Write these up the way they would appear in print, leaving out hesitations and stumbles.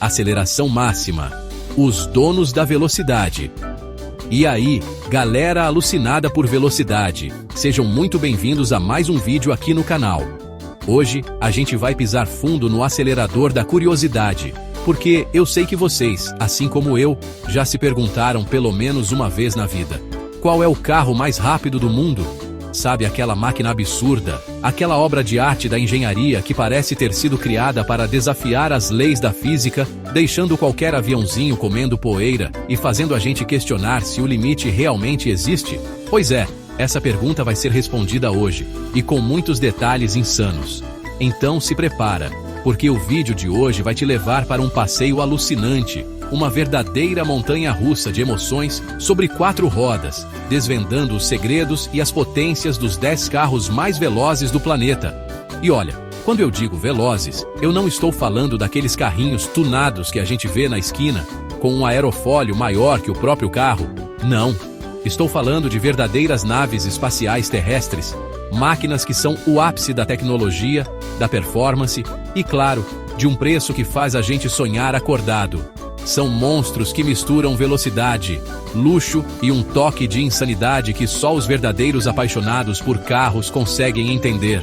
aceleração máxima. Os donos da velocidade. E aí, galera alucinada por velocidade, sejam muito bem-vindos a mais um vídeo aqui no canal. Hoje, a gente vai pisar fundo no acelerador da curiosidade, porque eu sei que vocês, assim como eu, já se perguntaram pelo menos uma vez na vida: qual é o carro mais rápido do mundo? Sabe aquela máquina absurda, aquela obra de arte da engenharia que parece ter sido criada para desafiar as leis da física, deixando qualquer aviãozinho comendo poeira e fazendo a gente questionar se o limite realmente existe? Pois é, essa pergunta vai ser respondida hoje, e com muitos detalhes insanos. Então se prepara, porque o vídeo de hoje vai te levar para um passeio alucinante, uma verdadeira montanha-russa de emoções sobre 4 rodas, desvendando os segredos e as potências dos 10 carros mais velozes do planeta. E olha, quando eu digo velozes, eu não estou falando daqueles carrinhos tunados que a gente vê na esquina, com um aerofólio maior que o próprio carro. Não, estou falando de verdadeiras naves espaciais terrestres, máquinas que são o ápice da tecnologia, da performance e, claro, de um preço que faz a gente sonhar acordado. São monstros que misturam velocidade, luxo e um toque de insanidade que só os verdadeiros apaixonados por carros conseguem entender.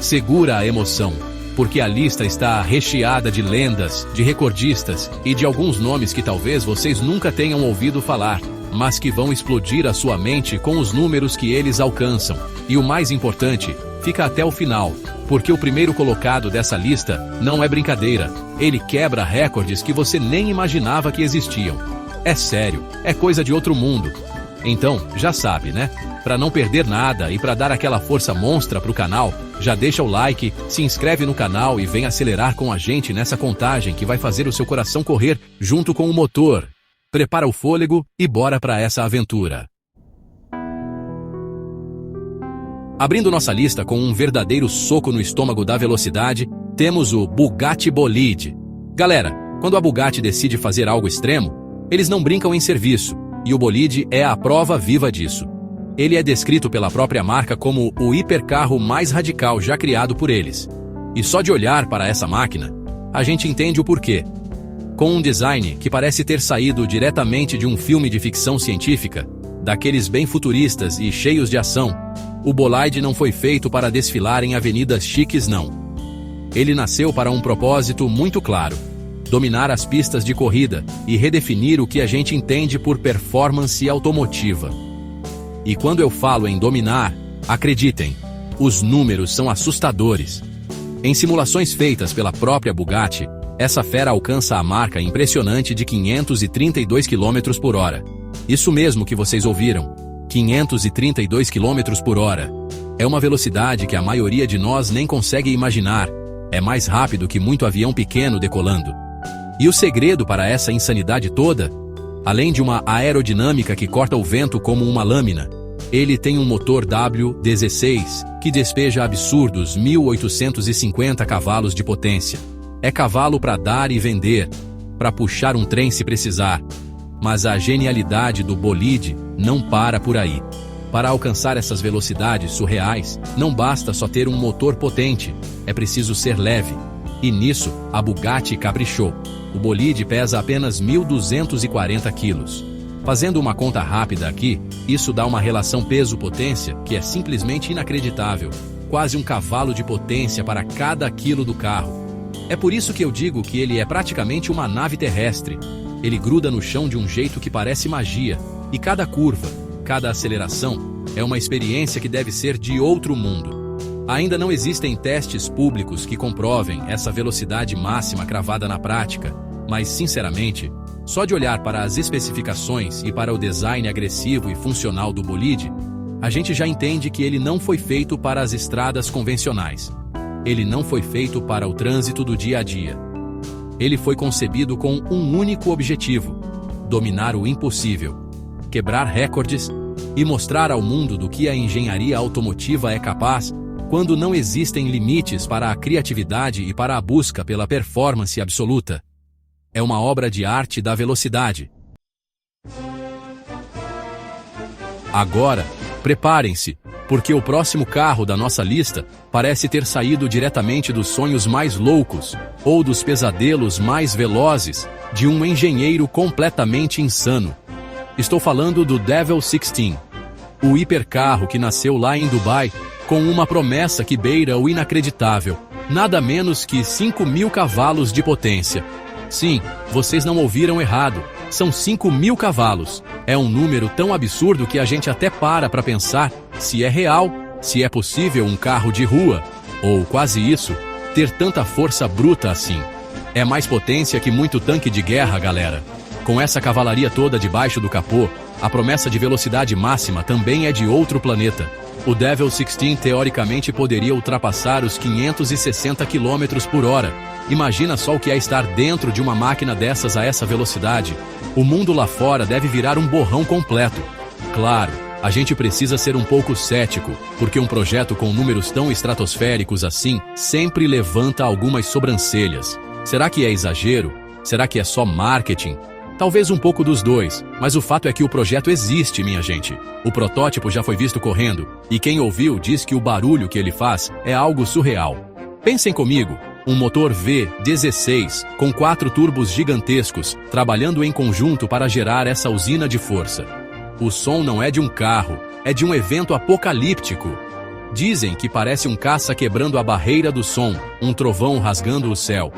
Segura a emoção, porque a lista está recheada de lendas, de recordistas e de alguns nomes que talvez vocês nunca tenham ouvido falar, mas que vão explodir a sua mente com os números que eles alcançam. E o mais importante, fica até o final, porque o primeiro colocado dessa lista não é brincadeira. Ele quebra recordes que você nem imaginava que existiam. É sério, é coisa de outro mundo. Então, já sabe, né? Para não perder nada e para dar aquela força monstra pro canal, já deixa o like, se inscreve no canal e vem acelerar com a gente nessa contagem que vai fazer o seu coração correr junto com o motor. Prepara o fôlego e bora para essa aventura. Abrindo nossa lista com um verdadeiro soco no estômago da velocidade, temos o Bugatti Bolide. Galera, quando a Bugatti decide fazer algo extremo, eles não brincam em serviço, e o Bolide é a prova viva disso. Ele é descrito pela própria marca como o hipercarro mais radical já criado por eles. E só de olhar para essa máquina, a gente entende o porquê. Com um design que parece ter saído diretamente de um filme de ficção científica, daqueles bem futuristas e cheios de ação, o Bolide não foi feito para desfilar em avenidas chiques, não. Ele nasceu para um propósito muito claro: dominar as pistas de corrida e redefinir o que a gente entende por performance automotiva. E quando eu falo em dominar, acreditem, os números são assustadores. Em simulações feitas pela própria Bugatti, essa fera alcança a marca impressionante de 532 km por hora. Isso mesmo que vocês ouviram, 532 km por hora. É uma velocidade que a maioria de nós nem consegue imaginar. É mais rápido que muito avião pequeno decolando. E o segredo para essa insanidade toda? Além de uma aerodinâmica que corta o vento como uma lâmina, ele tem um motor W16 que despeja absurdos 1.850 cavalos de potência. É cavalo para dar e vender, para puxar um trem se precisar. Mas a genialidade do Bolide não para por aí. Para alcançar essas velocidades surreais, não basta só ter um motor potente, é preciso ser leve. E nisso, a Bugatti caprichou. O Bolide pesa apenas 1.240 quilos. Fazendo uma conta rápida aqui, isso dá uma relação peso-potência que é simplesmente inacreditável. Quase um cavalo de potência para cada quilo do carro. É por isso que eu digo que ele é praticamente uma nave terrestre. Ele gruda no chão de um jeito que parece magia, e cada curva, cada aceleração, é uma experiência que deve ser de outro mundo. Ainda não existem testes públicos que comprovem essa velocidade máxima cravada na prática, mas, sinceramente, só de olhar para as especificações e para o design agressivo e funcional do Bolide, a gente já entende que ele não foi feito para as estradas convencionais. Ele não foi feito para o trânsito do dia a dia. Ele foi concebido com um único objetivo: dominar o impossível, quebrar recordes e mostrar ao mundo do que a engenharia automotiva é capaz quando não existem limites para a criatividade e para a busca pela performance absoluta. É uma obra de arte da velocidade. Agora, preparem-se, porque o próximo carro da nossa lista parece ter saído diretamente dos sonhos mais loucos ou dos pesadelos mais velozes de um engenheiro completamente insano. Estou falando do Devil 16, o hipercarro que nasceu lá em Dubai com uma promessa que beira o inacreditável, nada menos que 5.000 cavalos de potência. Sim, vocês não ouviram errado, são 5.000 cavalos. É um número tão absurdo que a gente até para pensar se é real, se é possível um carro de rua, ou quase isso, ter tanta força bruta assim. É mais potência que muito tanque de guerra, galera. Com essa cavalaria toda debaixo do capô, a promessa de velocidade máxima também é de outro planeta. O Devil 16 teoricamente poderia ultrapassar os 560 km por hora. Imagina só o que é estar dentro de uma máquina dessas a essa velocidade. O mundo lá fora deve virar um borrão completo. Claro, a gente precisa ser um pouco cético, porque um projeto com números tão estratosféricos assim sempre levanta algumas sobrancelhas. Será que é exagero? Será que é só marketing? Talvez um pouco dos dois, mas o fato é que o projeto existe, minha gente. O protótipo já foi visto correndo, e quem ouviu diz que o barulho que ele faz é algo surreal. Pensem comigo, um motor V16 com 4 turbos gigantescos, trabalhando em conjunto para gerar essa usina de força. O som não é de um carro, é de um evento apocalíptico. Dizem que parece um caça quebrando a barreira do som, um trovão rasgando o céu.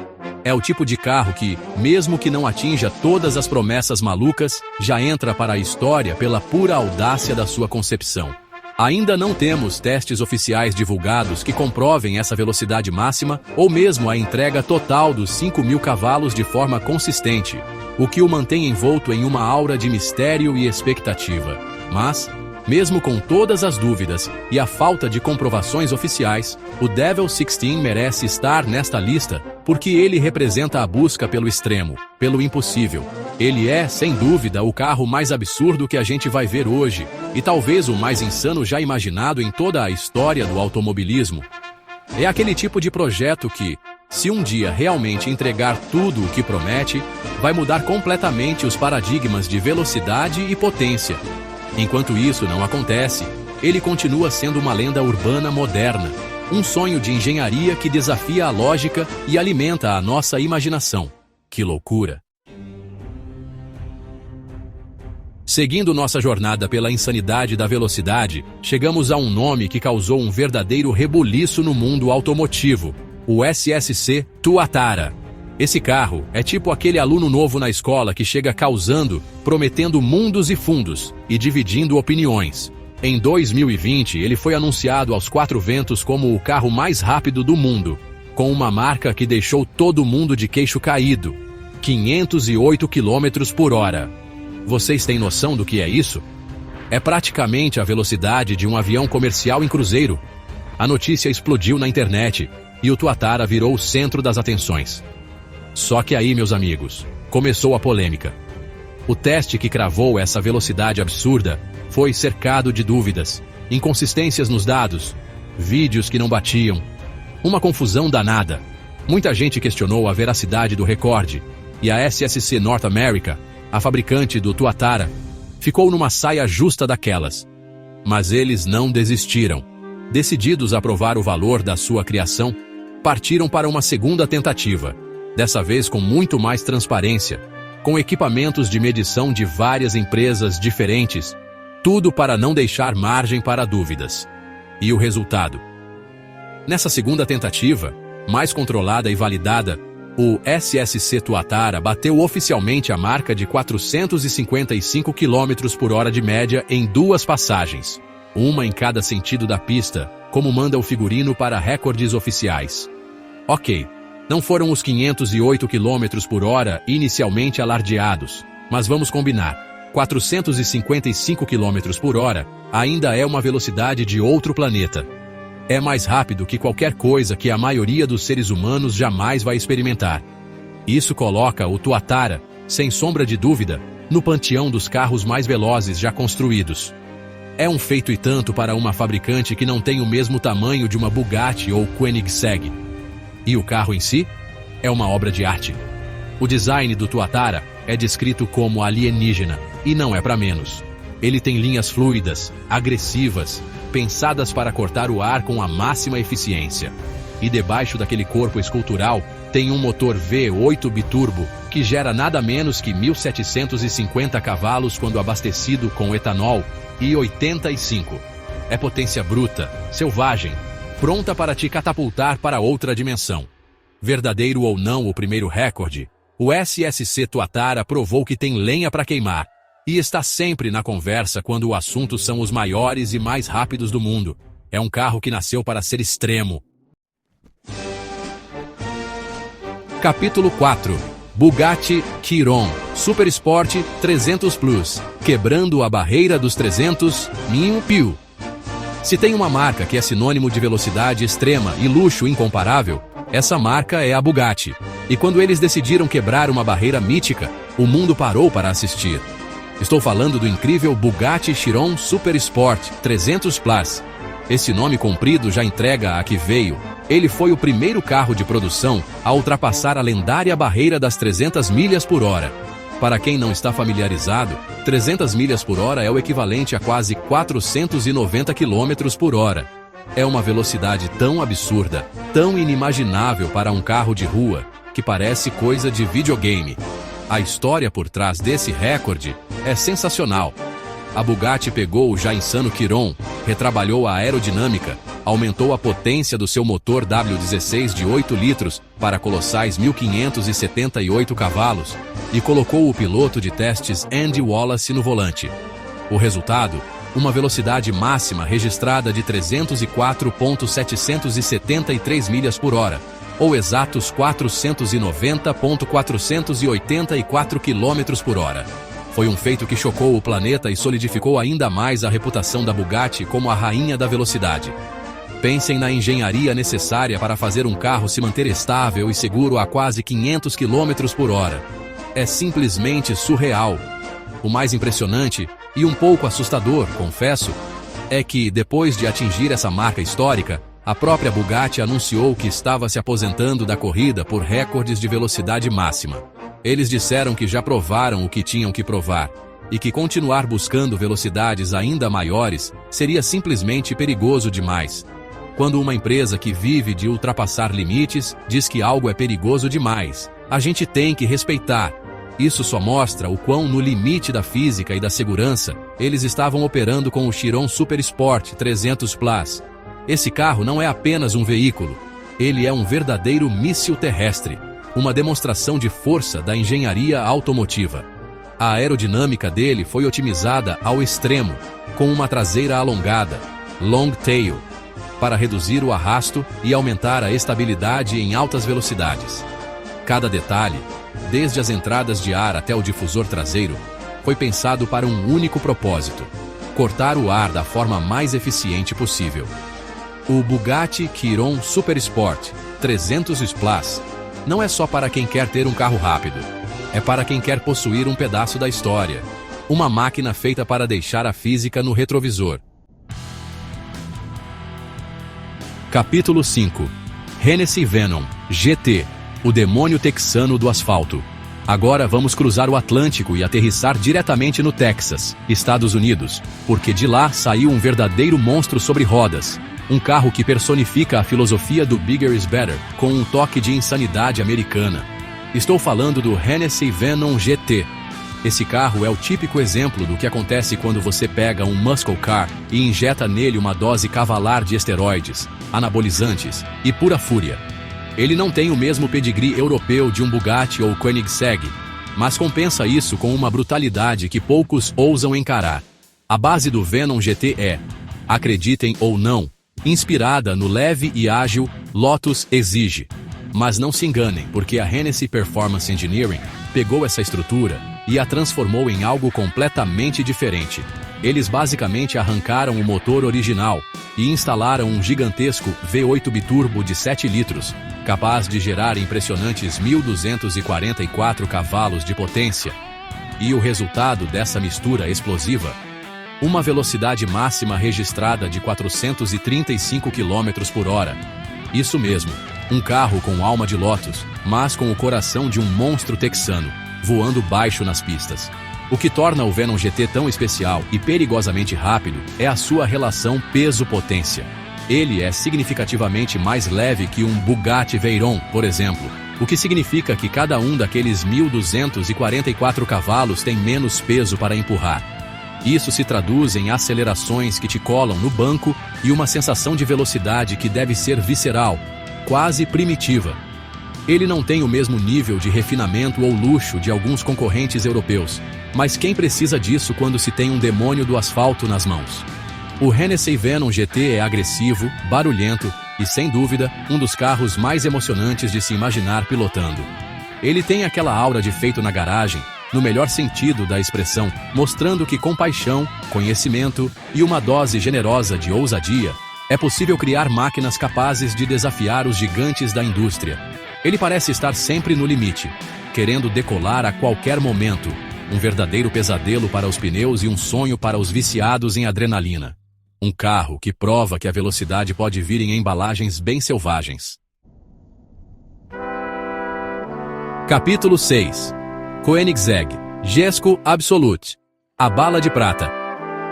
É o tipo de carro que, mesmo que não atinja todas as promessas malucas, já entra para a história pela pura audácia da sua concepção. Ainda não temos testes oficiais divulgados que comprovem essa velocidade máxima ou mesmo a entrega total dos 5.000 cavalos de forma consistente, o que o mantém envolto em uma aura de mistério e expectativa. Mas, mesmo com todas as dúvidas e a falta de comprovações oficiais, o Devil 16 merece estar nesta lista porque ele representa a busca pelo extremo, pelo impossível. Ele é, sem dúvida, o carro mais absurdo que a gente vai ver hoje e talvez o mais insano já imaginado em toda a história do automobilismo. É aquele tipo de projeto que, se um dia realmente entregar tudo o que promete, vai mudar completamente os paradigmas de velocidade e potência. Enquanto isso não acontece, ele continua sendo uma lenda urbana moderna, um sonho de engenharia que desafia a lógica e alimenta a nossa imaginação. Que loucura! Seguindo nossa jornada pela insanidade da velocidade, chegamos a um nome que causou um verdadeiro rebuliço no mundo automotivo, o SSC Tuatara. Esse carro é tipo aquele aluno novo na escola que chega causando, prometendo mundos e fundos e dividindo opiniões. Em 2020, ele foi anunciado aos 4 ventos como o carro mais rápido do mundo, com uma marca que deixou todo mundo de queixo caído: 508 km por hora. Vocês têm noção do que é isso? É praticamente a velocidade de um avião comercial em cruzeiro. A notícia explodiu na internet e o Tuatara virou o centro das atenções. Só que aí, meus amigos, começou a polêmica. O teste que cravou essa velocidade absurda foi cercado de dúvidas, inconsistências nos dados, vídeos que não batiam, uma confusão danada. Muita gente questionou a veracidade do recorde, e a SSC North America, a fabricante do Tuatara, ficou numa saia justa daquelas. Mas eles não desistiram. Decididos a provar o valor da sua criação, partiram para uma segunda tentativa, dessa vez com muito mais transparência, com equipamentos de medição de várias empresas diferentes, tudo para não deixar margem para dúvidas. E o resultado? Nessa segunda tentativa, mais controlada e validada, o SSC Tuatara bateu oficialmente a marca de 455 km por hora de média em 2 passagens, uma em cada sentido da pista, como manda o figurino para recordes oficiais. Ok, não foram os 508 km por hora inicialmente alardeados, mas vamos combinar, 455 km por hora ainda é uma velocidade de outro planeta. É mais rápido que qualquer coisa que a maioria dos seres humanos jamais vai experimentar. Isso coloca o Tuatara, sem sombra de dúvida, no panteão dos carros mais velozes já construídos. É um feito e tanto para uma fabricante que não tem o mesmo tamanho de uma Bugatti ou Koenigsegg. E o carro em si? É uma obra de arte. O design do Tuatara é descrito como alienígena, e não é para menos. Ele tem linhas fluidas, agressivas, pensadas para cortar o ar com a máxima eficiência. E debaixo daquele corpo escultural tem um motor V8 biturbo que gera nada menos que 1.750 cavalos quando abastecido com etanol e 85. É potência bruta, selvagem, pronta para te catapultar para outra dimensão. Verdadeiro ou não o primeiro recorde, o SSC Tuatara provou que tem lenha para queimar e está sempre na conversa quando o assunto são os maiores e mais rápidos do mundo. É um carro que nasceu para ser extremo. Capítulo 4. Bugatti Chiron Super Sport 300 Plus, quebrando a barreira dos 300 Piu. Se tem uma marca que é sinônimo de velocidade extrema e luxo incomparável, essa marca é a Bugatti. E quando eles decidiram quebrar uma barreira mítica, o mundo parou para assistir. Estou falando do incrível Bugatti Chiron Super Sport 300 Plus. Esse nome comprido já entrega a que veio. Ele foi o primeiro carro de produção a ultrapassar a lendária barreira das 300 milhas por hora. Para quem não está familiarizado, 300 milhas por hora é o equivalente a quase 490 km por hora. É uma velocidade tão absurda, tão inimaginável para um carro de rua, que parece coisa de videogame. A história por trás desse recorde é sensacional. A Bugatti pegou o já insano Chiron, retrabalhou a aerodinâmica, aumentou a potência do seu motor W16 de 8 litros para colossais 1.578 cavalos e colocou o piloto de testes Andy Wallace no volante. O resultado? Uma velocidade máxima registrada de 304.773 milhas por hora, ou exatos 490.484 km por hora. Foi um feito que chocou o planeta e solidificou ainda mais a reputação da Bugatti como a rainha da velocidade. Pensem na engenharia necessária para fazer um carro se manter estável e seguro a quase 500 km por hora. É simplesmente surreal. O mais impressionante, e um pouco assustador, confesso, é que, depois de atingir essa marca histórica, a própria Bugatti anunciou que estava se aposentando da corrida por recordes de velocidade máxima. Eles disseram que já provaram o que tinham que provar, e que continuar buscando velocidades ainda maiores seria simplesmente perigoso demais. Quando uma empresa que vive de ultrapassar limites diz que algo é perigoso demais, a gente tem que respeitar. Isso só mostra o quão no limite da física e da segurança eles estavam operando com o Chiron Super Sport 300 Plus. Esse carro não é apenas um veículo, ele é um verdadeiro míssil terrestre, uma demonstração de força da engenharia automotiva. A aerodinâmica dele foi otimizada ao extremo, com uma traseira alongada, long tail, para reduzir o arrasto e aumentar a estabilidade em altas velocidades. Cada detalhe, desde as entradas de ar até o difusor traseiro, foi pensado para um único propósito: cortar o ar da forma mais eficiente possível. O Bugatti Chiron Super Sport 300 Plus não é só para quem quer ter um carro rápido, é para quem quer possuir um pedaço da história, uma máquina feita para deixar a física no retrovisor. Capítulo 5. Hennessy Venom GT, o demônio texano do asfalto. Agora vamos cruzar o Atlântico e aterrissar diretamente no Texas, Estados Unidos, porque de lá saiu um verdadeiro monstro sobre rodas. Um carro que personifica a filosofia do Bigger is Better, com um toque de insanidade americana. Estou falando do Hennessy Venom GT. Esse carro é o típico exemplo do que acontece quando você pega um muscle car e injeta nele uma dose cavalar de esteroides, anabolizantes e pura fúria. Ele não tem o mesmo pedigree europeu de um Bugatti ou Koenigsegg, mas compensa isso com uma brutalidade que poucos ousam encarar. A base do Venom GT é, acreditem ou não, inspirada no leve e ágil Lotus Exige. Mas não se enganem, porque a Hennessy Performance Engineering pegou essa estrutura e a transformou em algo completamente diferente. Eles basicamente arrancaram o motor original e instalaram um gigantesco V8 biturbo de 7 litros, capaz de gerar impressionantes 1.244 cavalos de potência. E o resultado dessa mistura explosiva? Uma velocidade máxima registrada de 435 km por hora. Isso mesmo, um carro com alma de Lotus, mas com o coração de um monstro texano, voando baixo nas pistas. O que torna o Venom GT tão especial e perigosamente rápido é a sua relação peso-potência. Ele é significativamente mais leve que um Bugatti Veyron, por exemplo, o que significa que cada um daqueles 1.244 cavalos tem menos peso para empurrar. Isso se traduz em acelerações que te colam no banco e uma sensação de velocidade que deve ser visceral, quase primitiva. Ele não tem o mesmo nível de refinamento ou luxo de alguns concorrentes europeus, mas quem precisa disso quando se tem um demônio do asfalto nas mãos? O Hennessey Venom GT é agressivo, barulhento e, sem dúvida, um dos carros mais emocionantes de se imaginar pilotando. Ele tem aquela aura de feito na garagem, no melhor sentido da expressão, mostrando que com paixão, conhecimento e uma dose generosa de ousadia, é possível criar máquinas capazes de desafiar os gigantes da indústria. Ele parece estar sempre no limite, querendo decolar a qualquer momento, um verdadeiro pesadelo para os pneus e um sonho para os viciados em adrenalina. Um carro que prova que a velocidade pode vir em embalagens bem selvagens. Capítulo 6. Koenigsegg, Jesko Absolut. A bala de prata.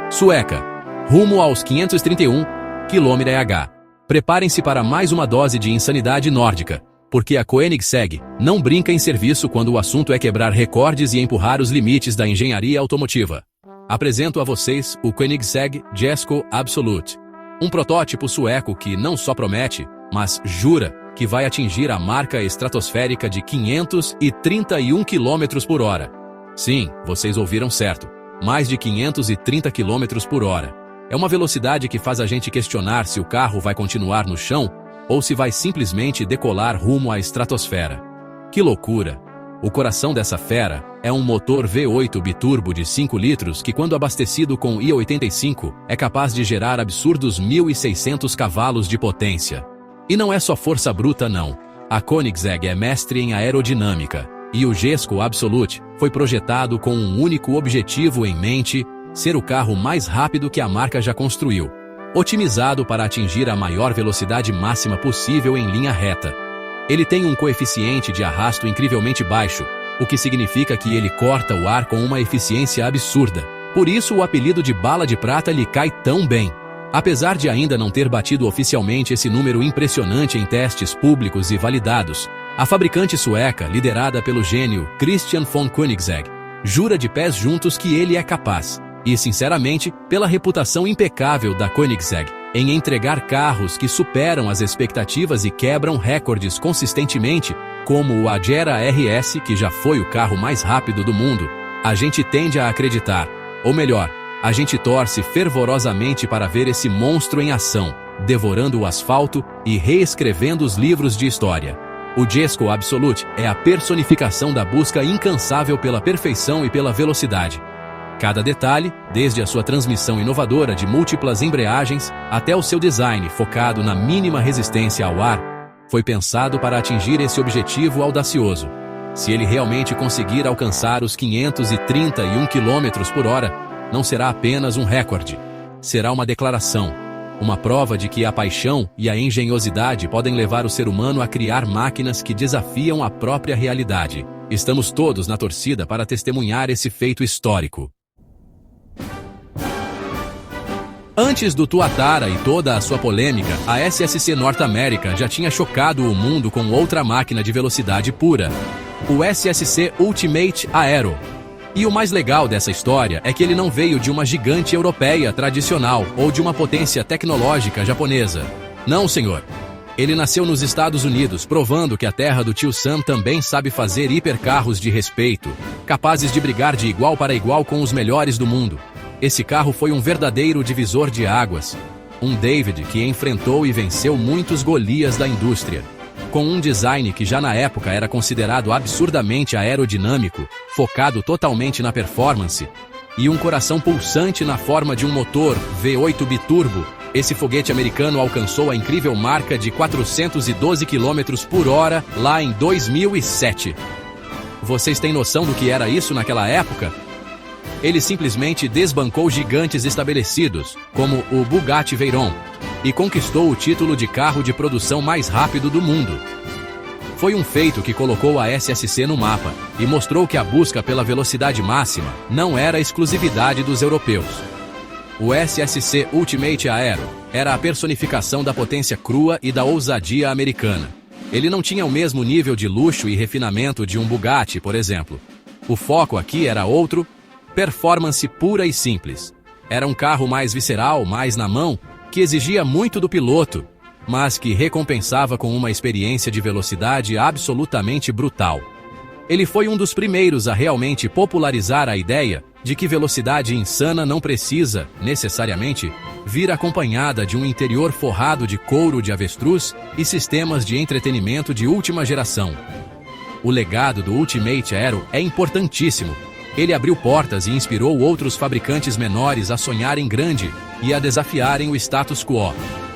Sueca. Rumo aos 531 km/h. Preparem-se para mais uma dose de insanidade nórdica, porque a Koenigsegg não brinca em serviço quando o assunto é quebrar recordes e empurrar os limites da engenharia automotiva. Apresento a vocês o Koenigsegg Jesko Absolut, um protótipo sueco que não só promete, mas jura que vai atingir a marca estratosférica de 531 km/h. Sim, vocês ouviram certo, mais de 530 km/h. É uma velocidade que faz a gente questionar se o carro vai continuar no chão ou se vai simplesmente decolar rumo à estratosfera. Que loucura! O coração dessa fera é um motor V8 biturbo de 5 litros que, quando abastecido com I85, é capaz de gerar absurdos 1.600 cavalos de potência. E não é só força bruta não. A Koenigsegg é mestre em aerodinâmica, e o Jesko Absolut foi projetado com um único objetivo em mente: ser o carro mais rápido que a marca já construiu, otimizado para atingir a maior velocidade máxima possível em linha reta. Ele tem um coeficiente de arrasto incrivelmente baixo, o que significa que ele corta o ar com uma eficiência absurda. Por isso o apelido de bala de prata lhe cai tão bem. Apesar de ainda não ter batido oficialmente esse número impressionante em testes públicos e validados, a fabricante sueca, liderada pelo gênio Christian von Koenigsegg, jura de pés juntos que ele é capaz, e sinceramente, pela reputação impecável da Koenigsegg, em entregar carros que superam as expectativas e quebram recordes consistentemente, como o Agera RS, que já foi o carro mais rápido do mundo, a gente tende a acreditar, ou melhor, a gente torce fervorosamente para ver esse monstro em ação, devorando o asfalto e reescrevendo os livros de história. O Jesko Absolut é a personificação da busca incansável pela perfeição e pela velocidade. Cada detalhe, desde a sua transmissão inovadora de múltiplas embreagens até o seu design focado na mínima resistência ao ar, foi pensado para atingir esse objetivo audacioso. Se ele realmente conseguir alcançar os 531 km/h, não será apenas um recorde. Será uma declaração, uma prova de que a paixão e a engenhosidade podem levar o ser humano a criar máquinas que desafiam a própria realidade. Estamos todos na torcida para testemunhar esse feito histórico. Antes do Tuatara e toda a sua polêmica, a SSC North America já tinha chocado o mundo com outra máquina de velocidade pura, o SSC Ultimate Aero. E o mais legal dessa história é que ele não veio de uma gigante europeia tradicional ou de uma potência tecnológica japonesa. Não, senhor. Ele nasceu nos Estados Unidos, provando que a terra do tio Sam também sabe fazer hipercarros de respeito, capazes de brigar de igual para igual com os melhores do mundo. Esse carro foi um verdadeiro divisor de águas. Um David que enfrentou e venceu muitos Golias da indústria. Com um design que já na época era considerado absurdamente aerodinâmico, focado totalmente na performance, e um coração pulsante na forma de um motor V8 biturbo, esse foguete americano alcançou a incrível marca de 412 km/h lá em 2007. Vocês têm noção do que era isso naquela época? Ele simplesmente desbancou gigantes estabelecidos, como o Bugatti Veyron, e conquistou o título de carro de produção mais rápido do mundo. Foi um feito que colocou a SSC no mapa e mostrou que a busca pela velocidade máxima não era exclusividade dos europeus. O SSC Ultimate Aero era a personificação da potência crua e da ousadia americana. Ele não tinha o mesmo nível de luxo e refinamento de um Bugatti, por exemplo. O foco aqui era outro, performance pura e simples. Era um carro mais visceral, mais na mão, que exigia muito do piloto, mas que recompensava com uma experiência de velocidade absolutamente brutal. Ele foi um dos primeiros a realmente popularizar a ideia de que velocidade insana não precisa, necessariamente, vir acompanhada de um interior forrado de couro de avestruz e sistemas de entretenimento de última geração. O legado do Ultimate Aero é importantíssimo. Ele abriu portas e inspirou outros fabricantes menores a sonharem grande e a desafiarem o status quo.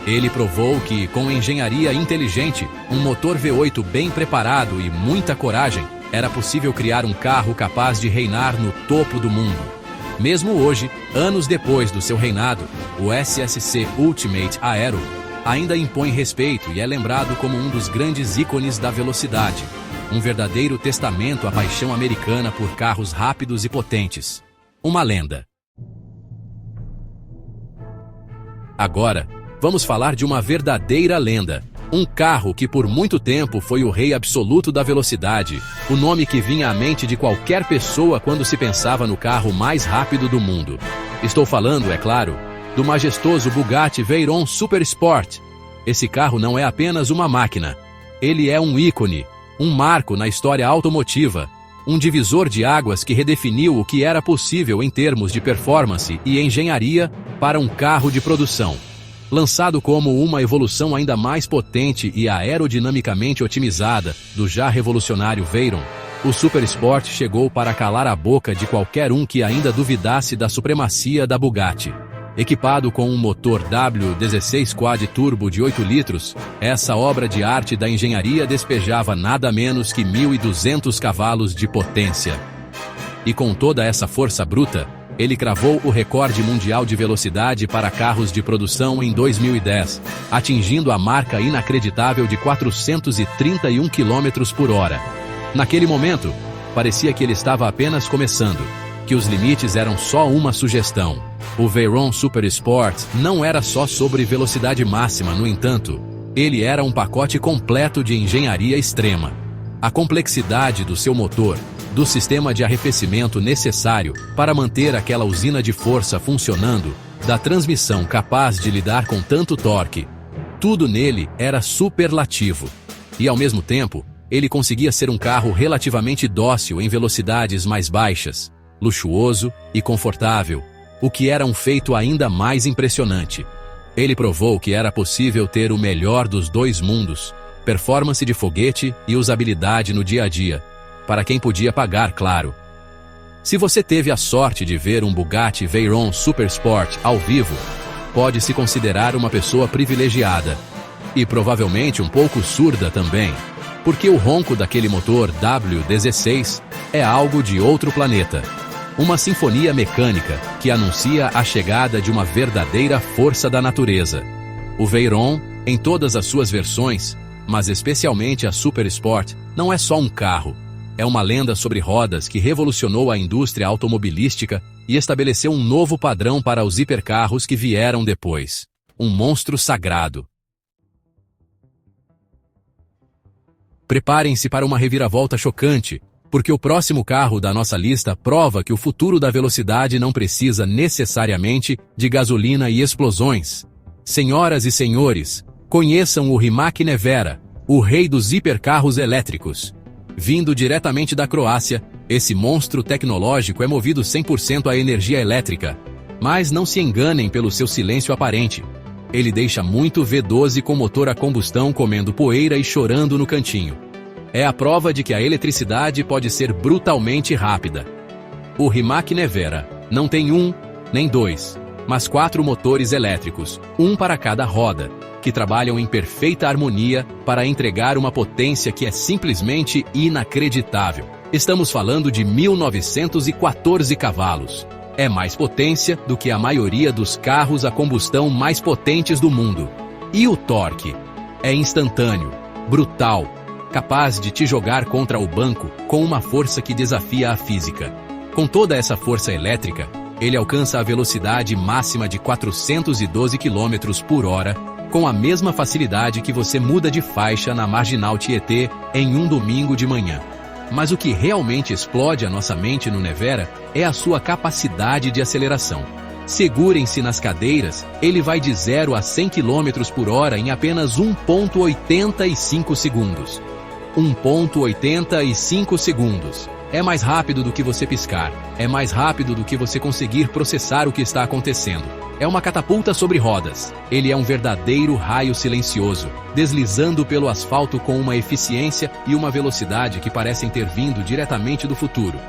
Ele provou que, com engenharia inteligente, um motor V8 bem preparado e muita coragem, era possível criar um carro capaz de reinar no topo do mundo. Mesmo hoje, anos depois do seu reinado, o SSC Ultimate Aero ainda impõe respeito e é lembrado como um dos grandes ícones da velocidade, um verdadeiro testamento à paixão americana por carros rápidos e potentes. Uma lenda. Agora, vamos falar de uma verdadeira lenda. Um carro que por muito tempo foi o rei absoluto da velocidade, o nome que vinha à mente de qualquer pessoa quando se pensava no carro mais rápido do mundo. Estou falando, é claro, do majestoso Bugatti Veyron Super Sport. Esse carro não é apenas uma máquina. Ele é um ícone, um marco na história automotiva, um divisor de águas que redefiniu o que era possível em termos de performance e engenharia para um carro de produção. Lançado como uma evolução ainda mais potente e aerodinamicamente otimizada do já revolucionário Veyron, o Super Sport chegou para calar a boca de qualquer um que ainda duvidasse da supremacia da Bugatti. Equipado com um motor W16 Quad Turbo de 8 litros, essa obra de arte da engenharia despejava nada menos que 1.200 cavalos de potência. E com toda essa força bruta, ele cravou o recorde mundial de velocidade para carros de produção em 2010, atingindo a marca inacreditável de 431 km por hora. Naquele momento, parecia que ele estava apenas começando, que os limites eram só uma sugestão. O Veyron Super Sport não era só sobre velocidade máxima, no entanto, ele era um pacote completo de engenharia extrema. A complexidade do seu motor, do sistema de arrefecimento necessário para manter aquela usina de força funcionando, da transmissão capaz de lidar com tanto torque. Tudo nele era superlativo. E ao mesmo tempo, ele conseguia ser um carro relativamente dócil em velocidades mais baixas, luxuoso e confortável, o que era um feito ainda mais impressionante. Ele provou que era possível ter o melhor dos dois mundos, performance de foguete e usabilidade no dia a dia, para quem podia pagar, claro. Se você teve a sorte de ver um Bugatti Veyron Super Sport ao vivo, pode se considerar uma pessoa privilegiada. E provavelmente um pouco surda também, porque o ronco daquele motor W16 é algo de outro planeta. Uma sinfonia mecânica que anuncia a chegada de uma verdadeira força da natureza. O Veyron, em todas as suas versões, mas especialmente a Super Sport, não é só um carro. É uma lenda sobre rodas que revolucionou a indústria automobilística e estabeleceu um novo padrão para os hipercarros que vieram depois. Um monstro sagrado. Preparem-se para uma reviravolta chocante, porque o próximo carro da nossa lista prova que o futuro da velocidade não precisa necessariamente de gasolina e explosões. Senhoras e senhores, conheçam o Rimac Nevera, o rei dos hipercarros elétricos. Vindo diretamente da Croácia, esse monstro tecnológico é movido 100% a energia elétrica. Mas não se enganem pelo seu silêncio aparente. Ele deixa muito V12 com motor a combustão comendo poeira e chorando no cantinho. É a prova de que a eletricidade pode ser brutalmente rápida. O Rimac Nevera não tem um, nem dois, mas 4 motores elétricos, um para cada roda, que trabalham em perfeita harmonia para entregar uma potência que é simplesmente inacreditável. Estamos falando de 1914 cavalos. É mais potência do que a maioria dos carros a combustão mais potentes do mundo. E o torque? É instantâneo, brutal, capaz de te jogar contra o banco com uma força que desafia a física. Com toda essa força elétrica, ele alcança a velocidade máxima de 412 km por hora, com a mesma facilidade que você muda de faixa na Marginal Tietê em um domingo de manhã. Mas o que realmente explode a nossa mente no Nevera é a sua capacidade de aceleração. Segurem-se nas cadeiras, ele vai de 0 a 100 km por hora em apenas 1,85 segundos. 1,85 segundos. É mais rápido do que você piscar. É mais rápido do que você conseguir processar o que está acontecendo. É uma catapulta sobre rodas. Ele é um verdadeiro raio silencioso, deslizando pelo asfalto com uma eficiência e uma velocidade que parecem ter vindo diretamente do futuro.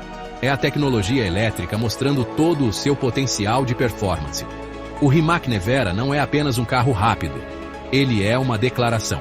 É a tecnologia elétrica mostrando todo o seu potencial de performance. O Rimac Nevera não é apenas um carro rápido. Ele é uma declaração.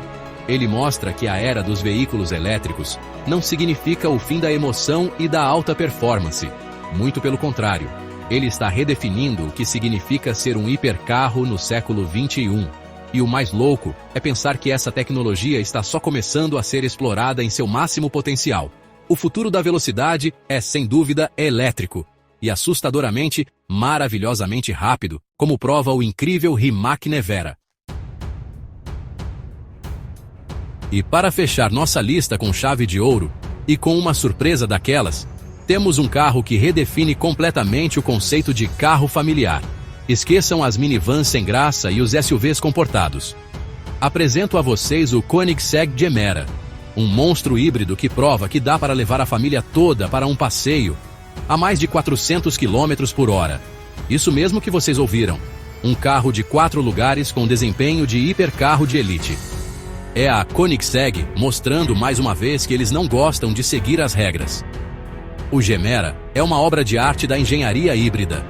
Ele mostra que a era dos veículos elétricos não significa o fim da emoção e da alta performance. Muito pelo contrário. Ele está redefinindo o que significa ser um hipercarro no século XXI. E o mais louco é pensar que essa tecnologia está só começando a ser explorada em seu máximo potencial. O futuro da velocidade é, sem dúvida, elétrico. E assustadoramente, maravilhosamente rápido, como prova o incrível Rimac Nevera. E para fechar nossa lista com chave de ouro, e com uma surpresa daquelas, temos um carro que redefine completamente o conceito de carro familiar. Esqueçam as minivans sem graça e os SUVs comportados. Apresento a vocês o Koenigsegg Gemera, um monstro híbrido que prova que dá para levar a família toda para um passeio a mais de 400 km por hora. Isso mesmo que vocês ouviram. Um carro de 4 lugares com desempenho de hipercarro de elite. É a Koenigsegg mostrando mais uma vez que eles não gostam de seguir as regras. O Gemera é uma obra de arte da engenharia híbrida.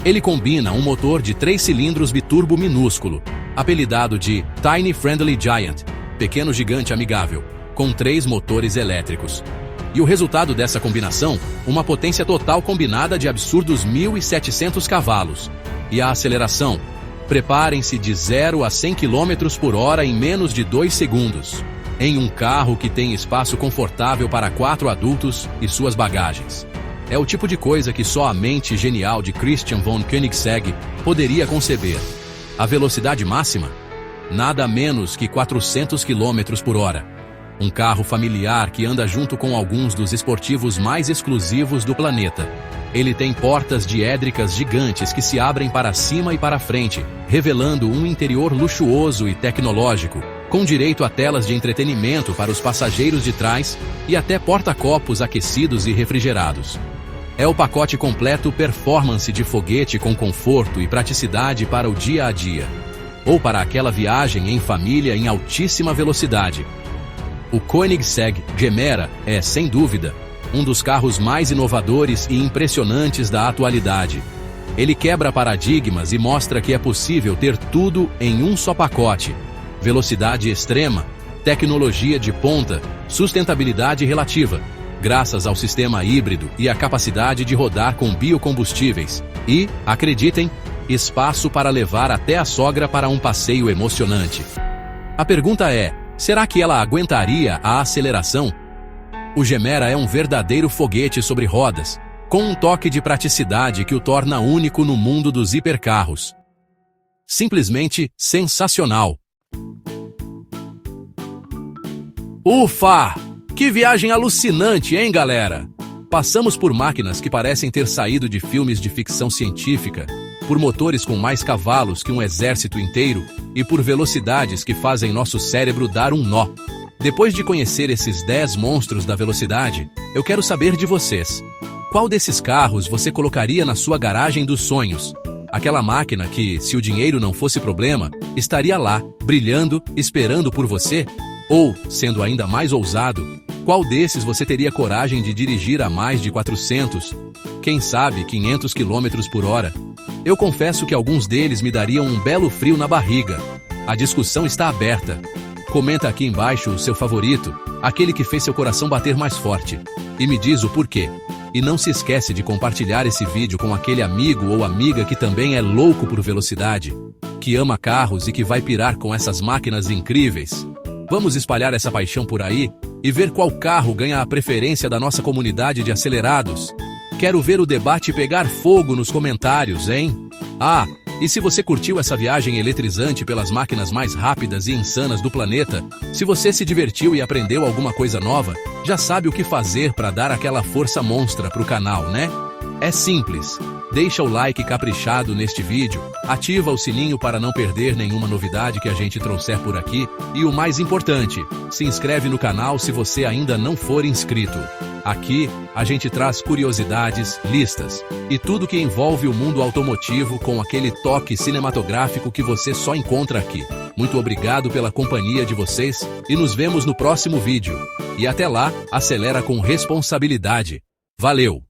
Ele combina um motor de 3 cilindros biturbo minúsculo, apelidado de Tiny Friendly Giant, pequeno gigante amigável, com 3 motores elétricos. E o resultado dessa combinação, uma potência total combinada de absurdos 1.700 cavalos. E a aceleração? Preparem-se de 0 a 100 km por hora em menos de 2 segundos. Em um carro que tem espaço confortável para 4 adultos e suas bagagens. É o tipo de coisa que só a mente genial de Christian von Koenigsegg poderia conceber. A velocidade máxima? Nada menos que 400 km por hora. Um carro familiar que anda junto com alguns dos esportivos mais exclusivos do planeta. Ele tem portas diédricas gigantes que se abrem para cima e para frente, revelando um interior luxuoso e tecnológico, com direito a telas de entretenimento para os passageiros de trás e até porta-copos aquecidos e refrigerados. É o pacote completo performance de foguete com conforto e praticidade para o dia a dia. Ou para aquela viagem em família em altíssima velocidade. O Koenigsegg Gemera é, sem dúvida, um dos carros mais inovadores e impressionantes da atualidade. Ele quebra paradigmas e mostra que é possível ter tudo em um só pacote. Velocidade extrema, tecnologia de ponta, sustentabilidade relativa, graças ao sistema híbrido e à capacidade de rodar com biocombustíveis. E, acreditem, espaço para levar até a sogra para um passeio emocionante. A pergunta é, será que ela aguentaria a aceleração? O Gemera é um verdadeiro foguete sobre rodas, com um toque de praticidade que o torna único no mundo dos hipercarros. Simplesmente sensacional. Ufa! Que viagem alucinante, hein, galera? Passamos por máquinas que parecem ter saído de filmes de ficção científica, por motores com mais cavalos que um exército inteiro e por velocidades que fazem nosso cérebro dar um nó. Depois de conhecer esses 10 monstros da velocidade, eu quero saber de vocês. Qual desses carros você colocaria na sua garagem dos sonhos? Aquela máquina que, se o dinheiro não fosse problema, estaria lá, brilhando, esperando por você? Ou, sendo ainda mais ousado, qual desses você teria coragem de dirigir a mais de 400, quem sabe 500 km por hora? Eu confesso que alguns deles me dariam um belo frio na barriga. A discussão está aberta. Comenta aqui embaixo o seu favorito, aquele que fez seu coração bater mais forte. E me diz o porquê. E não se esquece de compartilhar esse vídeo com aquele amigo ou amiga que também é louco por velocidade, que ama carros e que vai pirar com essas máquinas incríveis. Vamos espalhar essa paixão por aí? e ver qual carro ganha a preferência da nossa comunidade de acelerados. Quero ver o debate pegar fogo nos comentários, hein? Ah, e se você curtiu essa viagem eletrizante pelas máquinas mais rápidas e insanas do planeta, se você se divertiu e aprendeu alguma coisa nova, já sabe o que fazer para dar aquela força monstra pro canal, né? É simples. Deixa o like caprichado neste vídeo, ativa o sininho para não perder nenhuma novidade que a gente trouxer por aqui e o mais importante, se inscreve no canal se você ainda não for inscrito. Aqui, a gente traz curiosidades, listas e tudo que envolve o mundo automotivo com aquele toque cinematográfico que você só encontra aqui. Muito obrigado pela companhia de vocês e nos vemos no próximo vídeo. E até lá, acelera com responsabilidade. Valeu!